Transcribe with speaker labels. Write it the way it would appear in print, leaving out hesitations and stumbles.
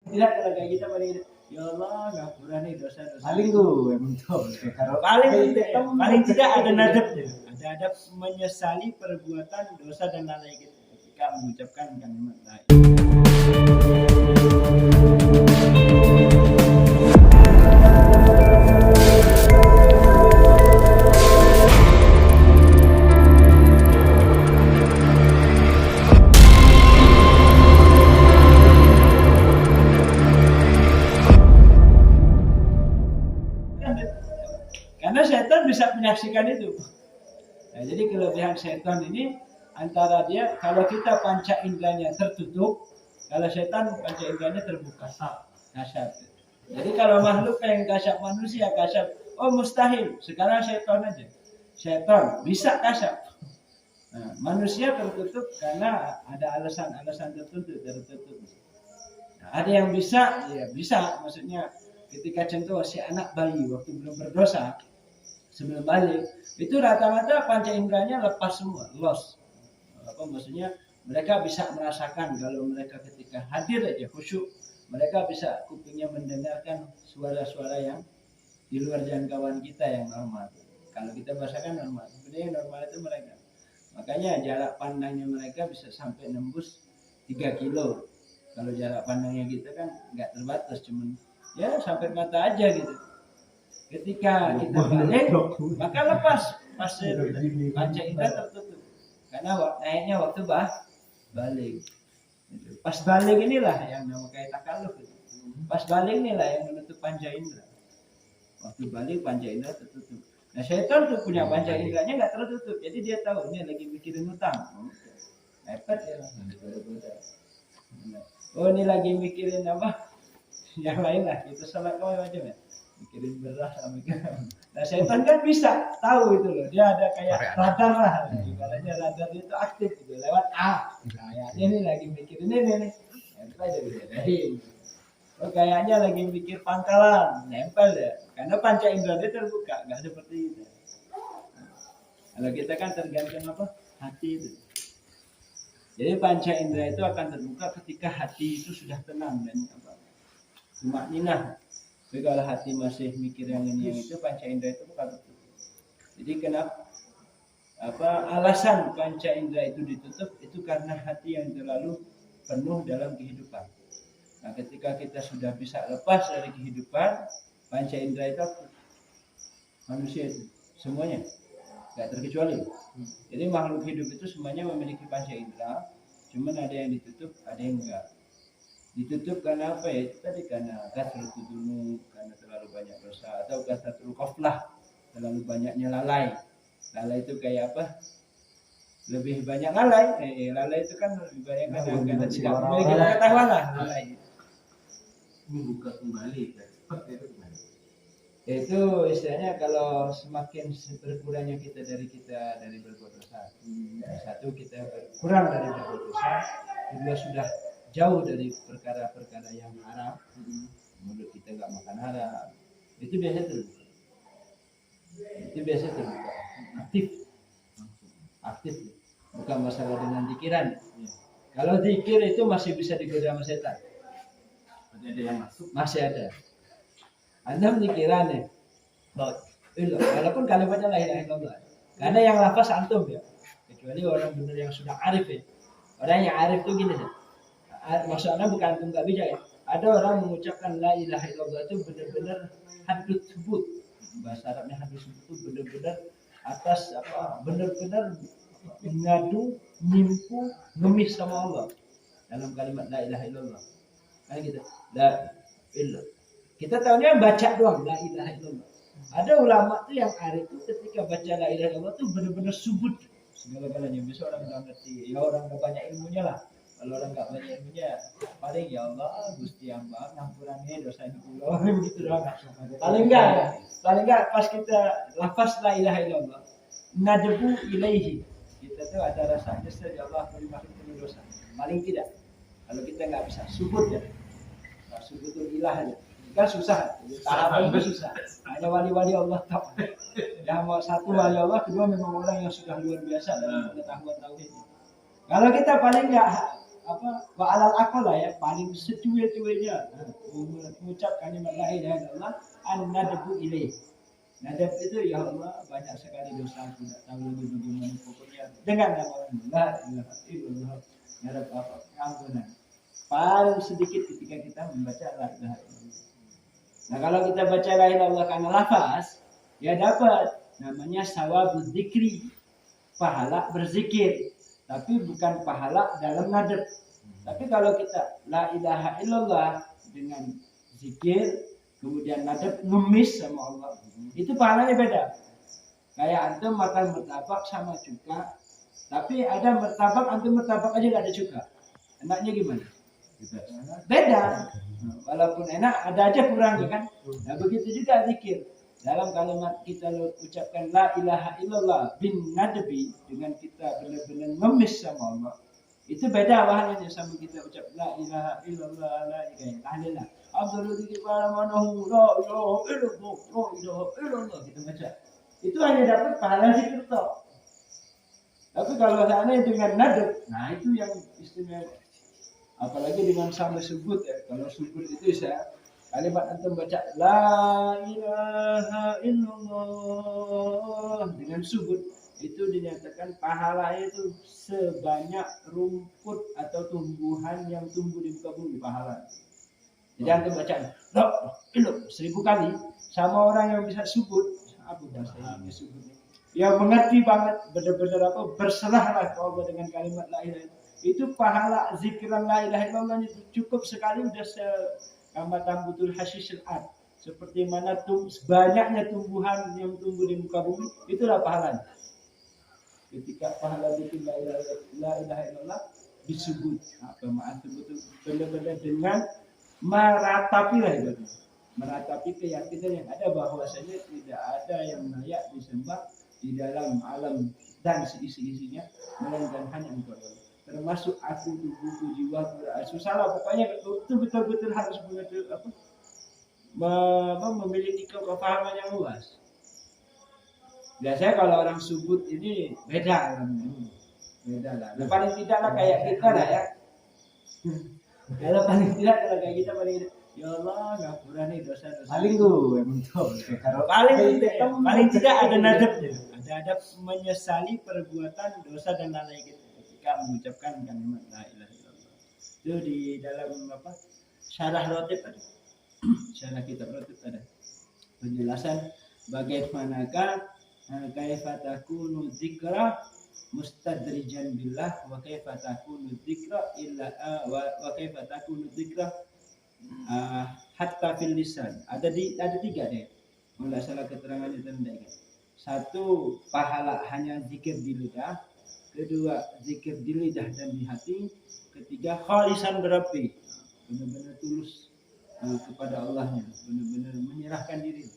Speaker 1: Tidak kalau kayak kita paling ya Allah ngapura nih dosa-dosa.
Speaker 2: Paling tuh emang tuh.
Speaker 1: Paling tidak ada nadabnya. Ada adab menyesali perbuatan dosa dan lalai kita ketika mengucapkan kalimat la ilaha. Karena setan bisa menyaksikan itu. Nah, jadi kelebihan setan ini antara dia kalau kita panca indranya tertutup, kalau setan panca indranya terbuka. Kasar. Jadi kalau makhluk yang kasar manusia kasar, oh mustahil. Sekarang setan aja. Setan bisa kasar. Nah, manusia tertutup karena ada alasan-alasan tertentu tertutup. Nah, ada yang bisa, ya bisa. Maksudnya ketika contoh si anak bayi waktu belum berdosa sebelum balik itu rata-rata panca inderanya lepas semua, loss. Apa maksudnya mereka bisa merasakan kalau mereka ketika hadir aja khusyuk, mereka bisa kupingnya mendengarkan suara-suara yang di luar jangkauan kita yang normal. Kalau kita bahasakan normal, sebenarnya yang normal itu mereka. Makanya jarak pandangnya mereka bisa sampai nembus 3 kilo. Kalau jarak pandangnya kita kan nggak terbatas, cuman ya sampai mata aja gitu. Ketika kita balik, maka lepas pas panca indera tertutup. Karena naiknya waktu balik. Pas balik inilah yang nama kayak takalluf. Pas balik inilah yang menutup panca indera. Waktu balik panca indera tertutup. Nah setan tuh punya panca inderanya nggak tertutup, jadi dia tahu ini lagi mikirin utang. Hebat ya. Oh ini lagi mikirin apa? Yang lain lah, itu salah kau macam ya. Mikirin beras sama mikirin. Nah setan kan bisa tahu itu loh, dia ada kayak radar lah. Ibaratnya radar itu aktif gitu, lewat Nah ini lagi mikirin ini nih. Nempel jadi. Oh kayaknya lagi mikir pangkalan, nempel ya. Karena panca indera dia terbuka, nggak seperti itu. Kalau kita kan tergantung apa? Hati itu. Jadi panca indera itu akan terbuka ketika hati itu sudah tenang dan apa? Tumakninah. Tapi kalau hati masih mikir yang ini yang itu, panca indera itu bukan tertutup. Jadi kenapa alasan panca indera itu ditutup itu karena hati yang terlalu penuh dalam kehidupan. Nah, ketika kita sudah bisa lepas dari kehidupan, panca indera itu manusia itu semuanya nggak terkecuali. Jadi makhluk hidup itu semuanya memiliki panca indera, cuman ada yang ditutup, ada yang enggak. Ditutup karena apa ya? Itu tadi karena kasratul dzunub, karena terlalu banyak dosa, atau kasratul ghaflah, terlalu banyaknya lalai. Lalai itu kayak apa? Lebih banyak lalai. Lalai itu kan lebih banyak karena tidak memiliki pengetahuan lah. Lalai.
Speaker 2: Membuka kembali kan?
Speaker 1: Itu istilahnya kalau semakin berkurangnya kita dari berbuat dosa. Satu kita berkurang dari berbuat dosa, kedua sudah jauh dari perkara-perkara yang haram, mulut kita nggak makan haram, itu biasa terbuka. Aktif, bukan masalah dengan pikiran. Kalau zikir itu masih bisa digoda sama setan.
Speaker 2: Ada yang masuk,
Speaker 1: masih ada. Anda pikiran ya, walaupun kalimatnya la ilaha illallah, karena yang lafaz antum ya, kecuali orang benar yang sudah arif ya. Orang yang arif itu gini ya. Maksudnya bukan antum nggak bijak ya. Ada orang mengucapkan la ilaha illallah itu benar-benar hadut sebut. Bahasa Arabnya hadut sebut itu benar-benar atas apa? Benar-benar mengadu, nimpu, ngemis sama Allah dalam kalimat la ilaha illallah. Kayak gitu. La ilah. Kita tahunya baca doang la ilaha illallah. Ada ulama tuh yang arif itu ketika baca la ilaha illallah tuh benar-benar subut segala-galanya. Bisa orang nggak ngerti, ya orang nggak banyak ilmunya lah. Kalau orang nggak banyak ilmunya, paling ya Allah Gusti Amba ngampurane dosa ini pulau gitu doang. Paling enggak pas kita lafaz la ilaha illallah, nadbu ilaihi, kita tuh ada rasa nyesel ya Allah aku dimaafkan dosa. Paling tidak, kalau kita nggak bisa subut ya, subutul ilah aja, kan susah, tahapan itu susah. Hanya wali-wali Allah tahu. Yang mau satu wali Allah, kedua memang orang yang sudah luar biasa dalam pengetahuan tauhid. Kalau kita paling nggak wa alal aqalla ya paling secuil-cuilnya mengucap kalimat la ilaha illallah an nadbu ilaih. Nadab itu ya Allah banyak sekali dosa aku tidak tahu lagi bagaimana pokoknya dengan nama la ilaha illallah nadab apa ampunan paling sedikit ketika kita membaca la ilaha illallah. Nah kalau kita baca la ilaha illallah karena lafaz ya dapat namanya sawabul dzikri, pahala berzikir, tapi bukan pahala dalam nadab. Tapi kalau kita la ilaha illallah dengan zikir kemudian nadab ngemis sama Allah, itu pahalanya beda. Kayak antum makan martabak sama cuka, tapi ada martabak antum martabak aja gak ada cuka, enaknya gimana? Beda. Walaupun enak ada aja kurangnya kan. Nah begitu juga zikir. Dalam kalimat kita ucapkan la ilaha illallah bin nadbi dengan kita benar-benar ngemis sama Allah, itu beda bahannya sama kita ucap la ilaha illallah la ilaha illallah abdul dzikri manahu la ilaha illallah la ilaha illallah kita baca. Itu hanya dapat pahala zikir toh. Tapi kalau seandainya dengan nadab, nah itu yang istimewa. Apalagi dengan sampai sebut ya. Kalau sebut itu saya kalimat antum baca la ilaha illallah dengan subut itu dinyatakan pahala itu sebanyak rumput atau tumbuhan yang tumbuh di muka bumi pahala. Jadi antum baca la ilaha 1000 kali sama orang yang bisa subut apa bahasa ini subut yang mengerti banget benar-benar apa berserahlah ke Allah dengan kalimat la ilaha illallah. Itu pahala zikran la ilaha illallah itu cukup sekali udah kamatan butul hasyisil ard, seperti mana banyaknya tumbuhan yang tumbuh di muka bumi, itulah pahalanya. Ketika pahala zikir la ilaha illallah disebut apa maaf betul benar-benar dengan meratapi lah itu, meratapi keyakinan yang ada bahwasanya tidak ada yang layak disembah di dalam alam dan seisi-isinya melainkan hanya engkau Allah. Termasuk aku, tubuhku, jiwaku, rasu salah pokoknya itu betul-betul harus mengerti memiliki kefahaman yang luas. Biasanya kalau orang subut ini beda lah. Paling tidak lah kayak kita lah ya. Kalau paling tidak kalau kayak kita paling ya Allah ngapura nih dosa-dosa. Paling tuh emang kalau paling tidak ada nadabnya. Ada adab menyesali perbuatan dosa dan lalai kita. Mengucapkan kalimat la ilaha illallah. Itu di dalam apa? Syarah Rotib ada. Syarah kitab Rotib ada penjelasan bagaimanakah kaifa takunu dzikra mustadrijan billah wa kaifa takunu dzikra illa wa kaifa takunu dzikra hatta fil lisan. Ada tiga deh. Enggak salah keterangannya tanda. Satu, pahala hanya zikir di lidah. Kedua, zikir di lidah dan di hati. Ketiga, khalisan berapi, benar-benar tulus kepada Allahnya, benar-benar menyerahkan diri.